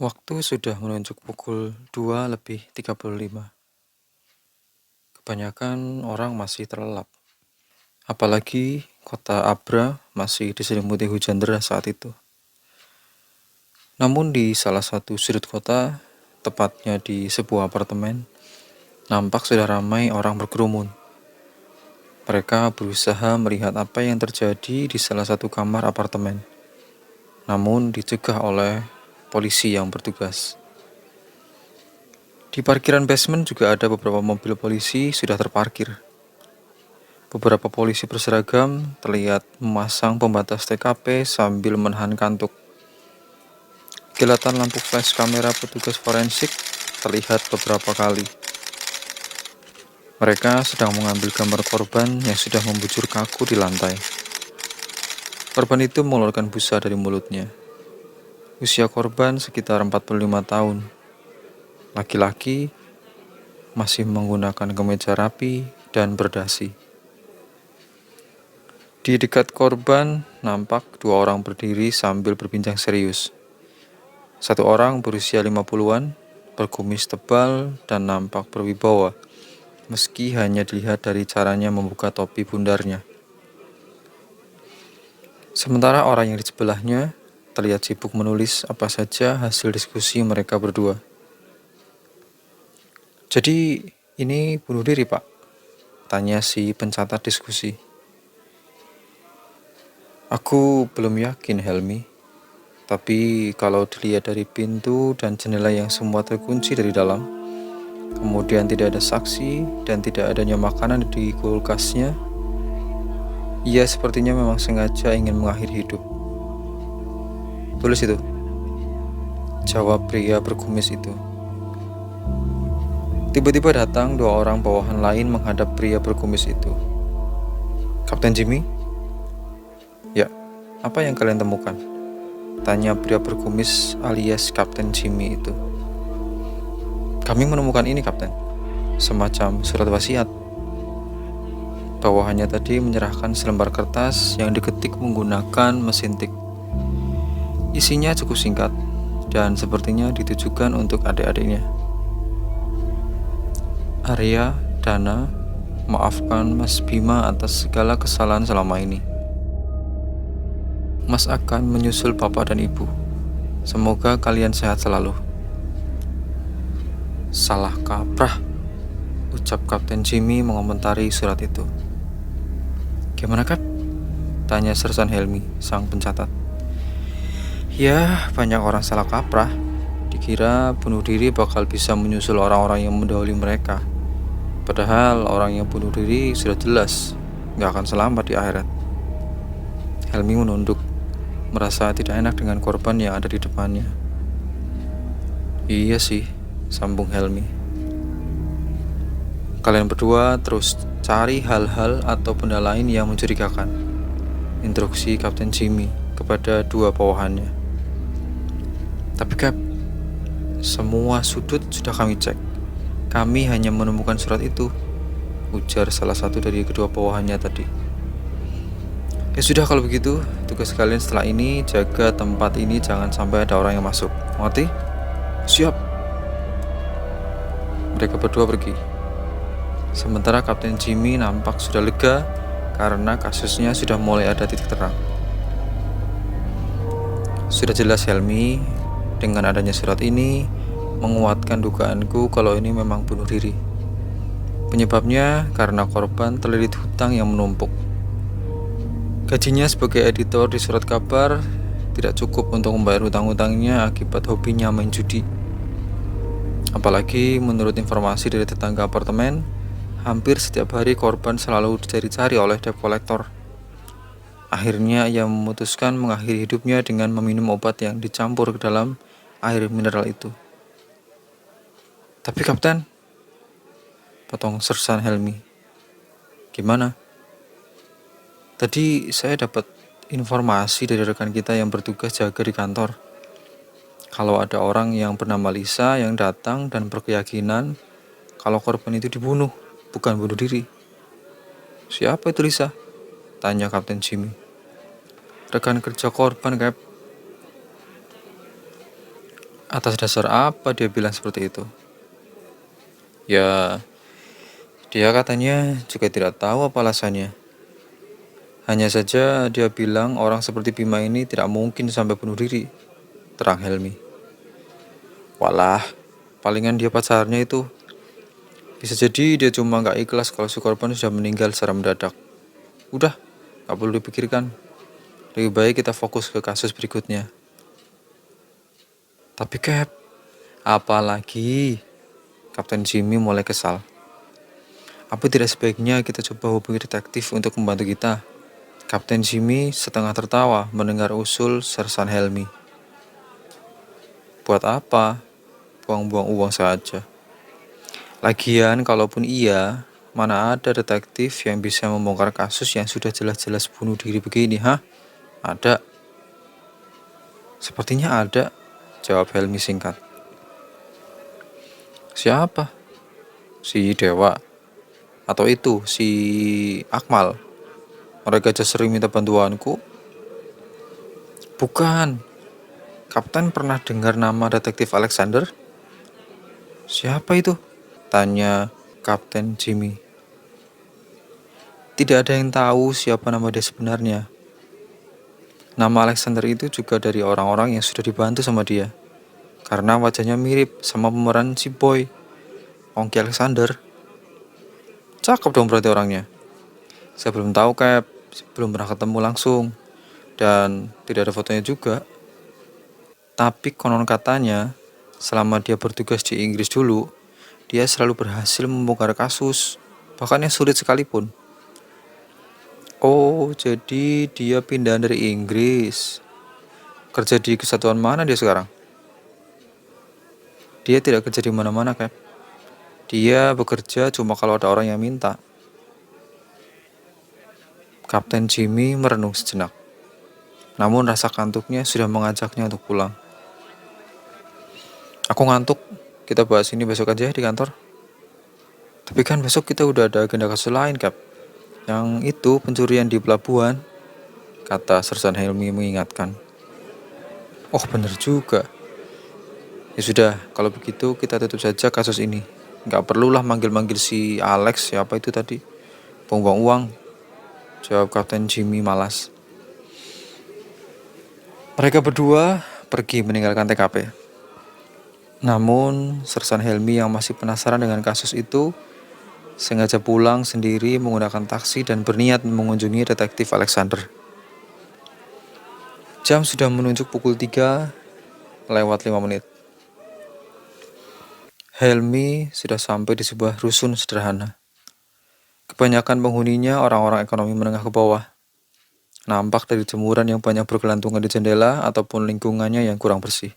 Waktu sudah menunjuk pukul 2:35. Kebanyakan orang masih terlelap. Apalagi kota Abra masih diselimuti hujan deras saat itu. Namun di salah satu sudut kota, tepatnya di sebuah apartemen, nampak sudah ramai orang berkerumun. Mereka berusaha melihat apa yang terjadi di salah satu kamar apartemen, namun dicegah oleh polisi yang bertugas. Di parkiran basement juga ada beberapa mobil polisi sudah terparkir. Beberapa polisi berseragam terlihat memasang pembatas TKP sambil menahan kantuk. Kilatan lampu flash kamera petugas forensik terlihat beberapa kali. Mereka sedang mengambil gambar korban yang sudah membujur kaku di lantai. Korban itu mengeluarkan busa dari mulutnya. Usia korban sekitar 45 tahun. Laki-laki, masih menggunakan kemeja rapi dan berdasi. Di dekat korban, nampak dua orang berdiri sambil berbincang serius. Satu orang berusia 50-an, berkumis tebal dan nampak berwibawa, meski hanya dilihat dari caranya membuka topi bundarnya. Sementara orang yang di sebelahnya terlihat sibuk menulis apa saja hasil diskusi mereka berdua. "Jadi ini bunuh diri, Pak?" tanya si pencatat diskusi. "Aku belum yakin, Helmi. Tapi kalau dilihat dari pintu dan jendela yang semua terkunci dari dalam, kemudian tidak ada saksi dan tidak adanya makanan di kulkasnya, ia sepertinya memang sengaja ingin mengakhiri hidup." "Tulis itu," jawab pria berkumis itu. Tiba-tiba datang dua orang bawahan lain menghadap pria berkumis itu. "Kapten Jimmy?" "Ya, apa yang kalian temukan?" tanya pria berkumis alias Kapten Jimmy itu. "Kami menemukan ini, Kapten. Semacam surat wasiat." Bawahannya tadi menyerahkan selembar kertas yang diketik menggunakan mesin tik. Isinya cukup singkat dan sepertinya ditujukan untuk adik-adiknya. "Arya, Dana, maafkan Mas Bima atas segala kesalahan selama ini. Mas akan menyusul Bapak dan Ibu. Semoga kalian sehat selalu." "Salah kaprah," ucap Kapten Jimmy mengomentari surat itu. "Gimana, Kap?" tanya Sersan Helmi, sang pencatat. "Ya, banyak orang salah kaprah. Dikira bunuh diri bakal bisa menyusul orang-orang yang mendahului mereka. Padahal orang yang bunuh diri sudah jelas gak akan selamat di akhirat." Helmi menunduk, merasa tidak enak dengan korban yang ada di depannya. "Iya sih," sambung Helmi. "Kalian berdua terus cari hal-hal atau benda lain yang mencurigakan," instruksi Kapten Jimmy kepada dua bawahannya. "Tapi Kap, semua sudut sudah kami cek. Kami hanya menemukan surat itu," ujar salah satu dari kedua bawahannya tadi. "Ya sudah kalau begitu, tugas kalian setelah ini jaga tempat ini jangan sampai ada orang yang masuk. Mengerti?" "Siap." Mereka berdua pergi. Sementara Kapten Jimmy nampak sudah lega karena kasusnya sudah mulai ada titik terang. Sudah jelas Helmi, dengan adanya surat ini menguatkan dugaanku kalau ini memang bunuh diri. Penyebabnya karena korban terlilit hutang yang menumpuk. Gajinya sebagai editor di surat kabar tidak cukup untuk membayar hutang-hutangnya akibat hobinya main judi. Apalagi menurut informasi dari tetangga apartemen, hampir setiap hari korban selalu dicari-cari oleh debt collector. Akhirnya ia memutuskan mengakhiri hidupnya dengan meminum obat yang dicampur ke dalam air mineral itu. "Tapi Kapten," potong Sersan Helmi. "Gimana?" "Tadi saya dapat informasi dari rekan kita yang bertugas jaga di kantor. Kalau ada orang yang bernama Lisa yang datang dan berkeyakinan kalau korban itu dibunuh, bukan bunuh diri." "Siapa itu Lisa?" tanya Kapten Jimmy. "Rekan kerja korban, Kap. Atas dasar apa dia bilang seperti itu? Ya, dia katanya juga tidak tahu apa alasannya. Hanya saja dia bilang orang seperti Bima ini tidak mungkin sampai bunuh diri, terang Helmi. Walah, palingan dia pacarnya itu. Bisa jadi dia cuma gak ikhlas kalau si korban sudah meninggal secara mendadak. Udah, gak perlu dipikirkan. Lebih baik kita fokus ke kasus berikutnya. Tapi Cap, apalagi? Kapten Jimmy mulai kesal. Apa tidak sebaiknya kita coba hubungi detektif untuk membantu kita? Kapten Jimmy setengah tertawa mendengar usul Sersan Helmi. Buat apa? Buang-buang uang saja. Lagian kalaupun iya, mana ada detektif yang bisa membongkar kasus yang sudah jelas-jelas bunuh diri begini, hah? Ada. Sepertinya ada, jawab Helmi singkat. Siapa? Si Dewa? Atau itu, si Akmal? Mereka aja sering minta bantuanku. Bukan. Kapten pernah dengar nama detektif Alexander? Siapa itu? Tanya Kapten Jimmy. Tidak ada yang tahu siapa nama dia sebenarnya. Nama Alexander itu juga dari orang-orang yang sudah dibantu sama dia. Karena wajahnya mirip sama pemeran si Boy, Ongki Alexander. Cakep dong berarti orangnya. Saya belum tahu Cap, belum pernah ketemu langsung. Dan tidak ada fotonya juga. Tapi konon katanya, selama dia bertugas di Inggris dulu, dia selalu berhasil membongkar kasus, bahkan yang sulit sekalipun. Oh, jadi dia pindah dari Inggris. Kerja di kesatuan mana dia sekarang? Dia tidak kerja di mana-mana, Cap. Dia bekerja cuma kalau ada orang yang minta. Kapten Jimmy merenung sejenak. Namun rasa kantuknya sudah mengajaknya untuk pulang. Aku ngantuk, kita bahas ini besok aja di kantor. Tapi kan besok kita udah ada agenda kasus lain, Cap. Yang itu pencurian di pelabuhan, kata Sersan Helmi mengingatkan. Oh bener juga. Ya sudah, kalau begitu kita tutup saja kasus ini. Gak perlulah manggil-manggil si Alex, siapa itu tadi. Buang-buang uang, jawab Kapten Jimmy malas. Mereka berdua pergi meninggalkan TKP. Namun, Sersan Helmi yang masih penasaran dengan kasus itu sengaja pulang sendiri menggunakan taksi dan berniat mengunjungi detektif Alexander. Jam sudah menunjuk pukul 3 lewat 5 menit. Helmi sudah sampai di sebuah rusun sederhana. Kebanyakan penghuninya orang-orang ekonomi menengah ke bawah. Nampak dari jemuran yang banyak bergelantungan di jendela ataupun lingkungannya yang kurang bersih.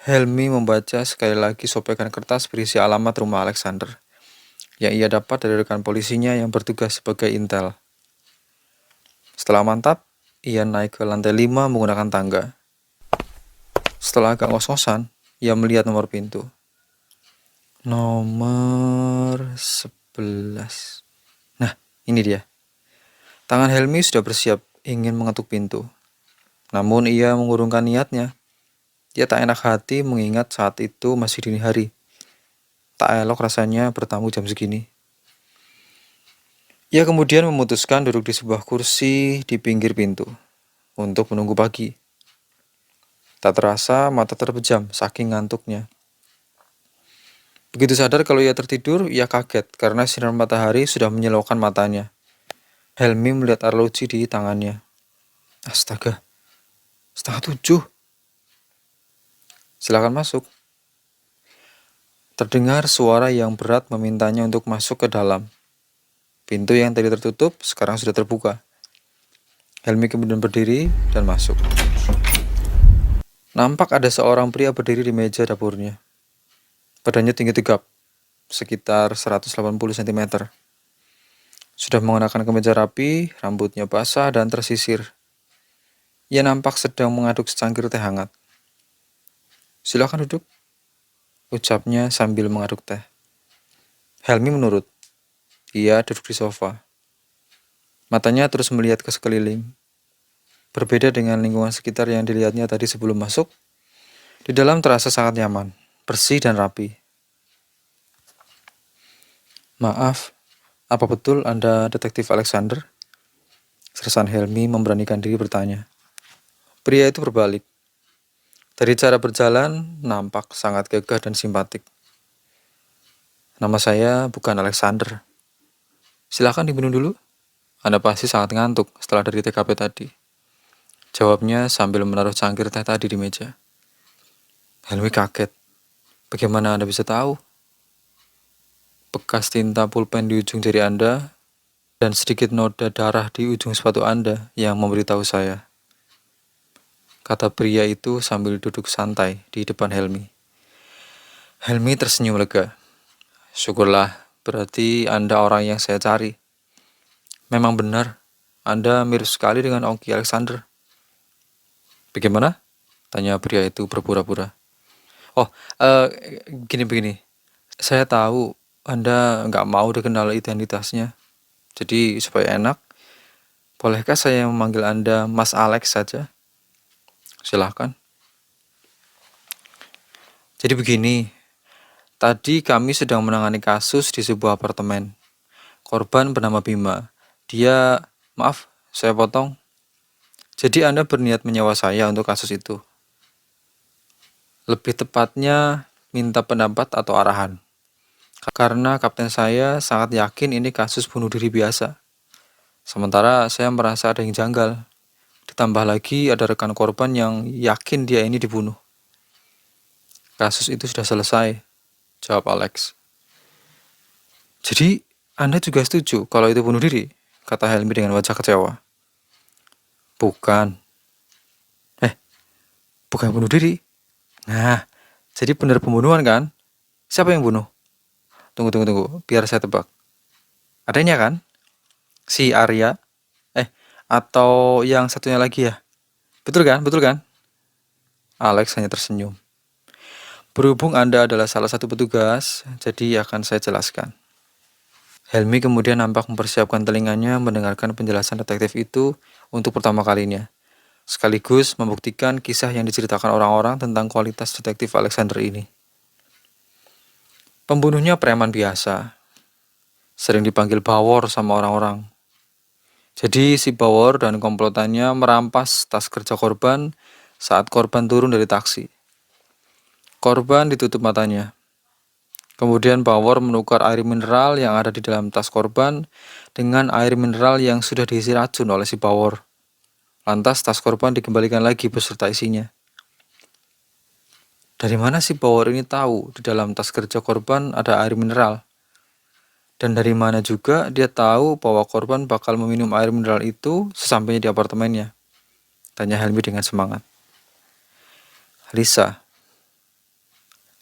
Helmi membaca sekali lagi sopekan kertas berisi alamat rumah Alexander yang ia dapat dari rekan polisinya yang bertugas sebagai intel. Setelah mantap, ia naik ke lantai 5 menggunakan tangga. Setelah agak ngos-ngosan, ia melihat nomor pintu. Nomor 11. Nah, ini dia. Tangan Helmi sudah bersiap ingin mengetuk pintu. Namun ia mengurungkan niatnya. Dia tak enak hati mengingat saat itu masih dini hari. Tak elok rasanya bertamu jam segini. Ia kemudian memutuskan duduk di sebuah kursi di pinggir pintu untuk menunggu pagi. Tak terasa mata terpejam saking ngantuknya. Begitu sadar kalau ia tertidur, ia kaget karena sinar matahari sudah menyilaukan matanya. Helmi melihat arloji di tangannya. Astaga, 6:30. Silakan masuk. Terdengar suara yang berat memintanya untuk masuk ke dalam. Pintu yang tadi tertutup sekarang sudah terbuka. Helmi kemudian berdiri dan masuk. Nampak ada seorang pria berdiri di meja dapurnya. Badannya tinggi tegap, sekitar 180 cm. Sudah mengenakan kemeja rapi, rambutnya basah dan tersisir. Ia nampak sedang mengaduk secangkir teh hangat. Silakan duduk, ucapnya sambil mengaduk teh. Helmi menurut. Ia duduk di sofa. Matanya terus melihat ke sekeliling. Berbeda dengan lingkungan sekitar yang dilihatnya tadi sebelum masuk, Di dalam terasa sangat nyaman, bersih dan rapi. Maaf, apa betul Anda detektif Alexander? Sersan Helmi memberanikan diri bertanya. Pria itu berbalik. Dari cara berjalan, nampak sangat gagah dan simpatik. Nama saya bukan Alexander. Silakan diminum dulu. Anda pasti sangat ngantuk setelah dari TKP tadi. Jawabnya sambil menaruh cangkir teh tadi di meja. Helmi kaget. Bagaimana Anda bisa tahu? Bekas tinta pulpen di ujung jari Anda dan sedikit noda darah di ujung sepatu Anda yang memberitahu saya. Kata pria itu sambil duduk santai di depan Helmi. Helmi tersenyum lega. Syukurlah, berarti Anda orang yang saya cari. Memang benar, Anda mirip sekali dengan Ongki Alexander. Bagaimana? Tanya pria itu berpura-pura. Oh, gini begini. Saya tahu Anda nggak mau dikenal identitasnya. Jadi supaya enak, bolehkah saya memanggil Anda Mas Alex saja? Silahkan. Jadi begini, tadi kami sedang menangani kasus di sebuah apartemen. Korban bernama Bima. Maaf, saya potong. Jadi Anda berniat menyewa saya untuk kasus itu. Lebih tepatnya, minta pendapat atau arahan. Karena kapten saya sangat yakin ini kasus bunuh diri biasa. Sementara saya merasa ada yang janggal. Ditambah lagi ada rekan korban yang yakin dia ini dibunuh. Kasus itu sudah selesai, jawab Alex. Jadi, Anda juga setuju kalau itu bunuh diri? Kata Helmi dengan wajah kecewa. Bukan. Bukan bunuh diri. Nah, jadi benar pembunuhan kan? Siapa yang bunuh? Tunggu. Biar saya tebak. Adanya kan? Si Arya? Atau yang satunya lagi ya? Betul kan? Alex hanya tersenyum. Berhubung Anda adalah salah satu petugas, jadi akan saya jelaskan. Helmi kemudian nampak mempersiapkan telinganya mendengarkan penjelasan detektif itu untuk pertama kalinya. Sekaligus membuktikan kisah yang diceritakan orang-orang tentang kualitas detektif Alexander ini. Pembunuhnya preman biasa, sering dipanggil Bawor sama orang-orang. Jadi si Bawor dan komplotannya merampas tas kerja korban saat korban turun dari taksi. Korban ditutup matanya. Kemudian Bawor menukar air mineral yang ada di dalam tas korban dengan air mineral yang sudah diisi racun oleh si Bawor. Lantas tas korban dikembalikan lagi beserta isinya. Dari mana si Bawor ini tahu di dalam tas kerja korban ada air mineral? Dan dari mana juga dia tahu bahwa korban bakal meminum air mineral itu sesampainya di apartemennya? Tanya Helmi dengan semangat. Lisa.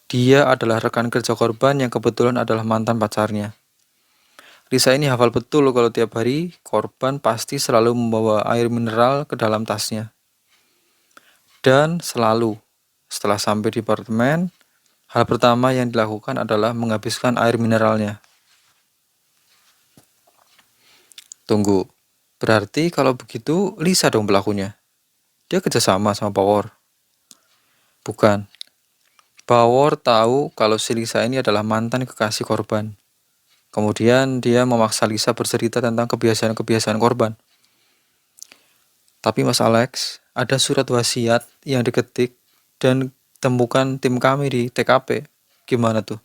Dia adalah rekan kerja korban yang kebetulan adalah mantan pacarnya. Lisa ini hafal betul kalau tiap hari korban pasti selalu membawa air mineral ke dalam tasnya. Dan selalu setelah sampai di apartemen, hal pertama yang dilakukan adalah menghabiskan air mineralnya. Tunggu, berarti kalau begitu Lisa dong pelakunya. Dia kerjasama sama Bawor. Bukan. Bawor tahu kalau si Lisa ini adalah mantan kekasih korban. Kemudian dia memaksa Lisa bercerita tentang kebiasaan-kebiasaan korban. Tapi Mas Alex, ada surat wasiat yang diketik dan temukan tim kami di TKP. Gimana tuh?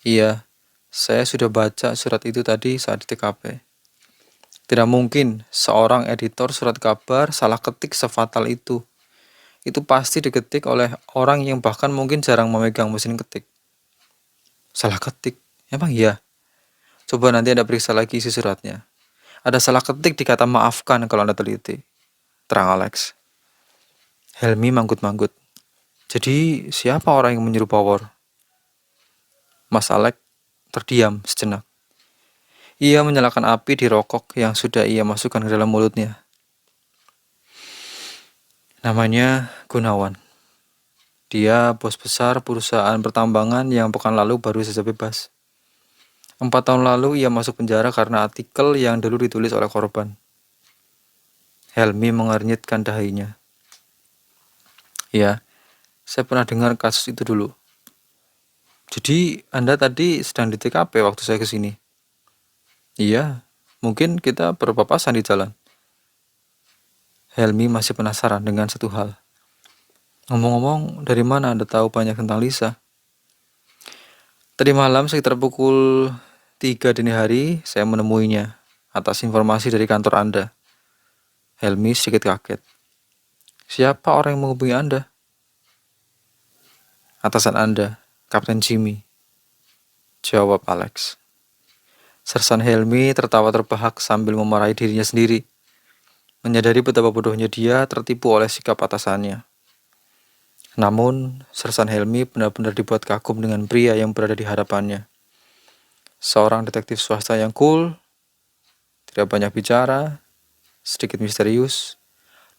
Iya, saya sudah baca surat itu tadi saat di TKP. Tidak mungkin seorang editor surat kabar salah ketik sefatal itu. Itu pasti diketik oleh orang yang bahkan mungkin jarang memegang mesin ketik. Salah ketik? Emang iya? Coba nanti Anda periksa lagi isi suratnya. Ada salah ketik di kata maafkan kalau Anda teliti. Terang Alex. Helmi manggut-manggut. Jadi siapa orang yang menyuruh Bawor? Mas Alex terdiam sejenak. Ia menyalakan api di rokok yang sudah ia masukkan ke dalam mulutnya. Namanya Gunawan. Dia bos besar perusahaan pertambangan yang pekan lalu baru saja bebas. 4 tahun lalu ia masuk penjara karena artikel yang dulu ditulis oleh korban. Helmi mengernyitkan dahinya. Ya, Saya pernah dengar kasus itu dulu. Jadi, Anda tadi sedang di TKP waktu saya kesini? Iya, mungkin kita berpapasan di jalan. Helmi masih penasaran dengan satu hal. Ngomong-ngomong, dari mana Anda tahu banyak tentang Lisa? Tadi malam sekitar pukul 3 dini hari, saya menemuinya atas informasi dari kantor Anda. Helmi sedikit kaget. Siapa orang yang menghubungi Anda? Atasan Anda, Kapten Jimmy. Jawab Alex. Sersan Helmi tertawa terbahak sambil memarahi dirinya sendiri. Menyadari betapa bodohnya dia tertipu oleh sikap atasannya. Namun, Sersan Helmi benar-benar dibuat kagum dengan pria yang berada di hadapannya. Seorang detektif swasta yang cool, tidak banyak bicara, sedikit misterius,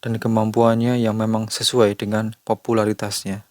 dan kemampuannya yang memang sesuai dengan popularitasnya.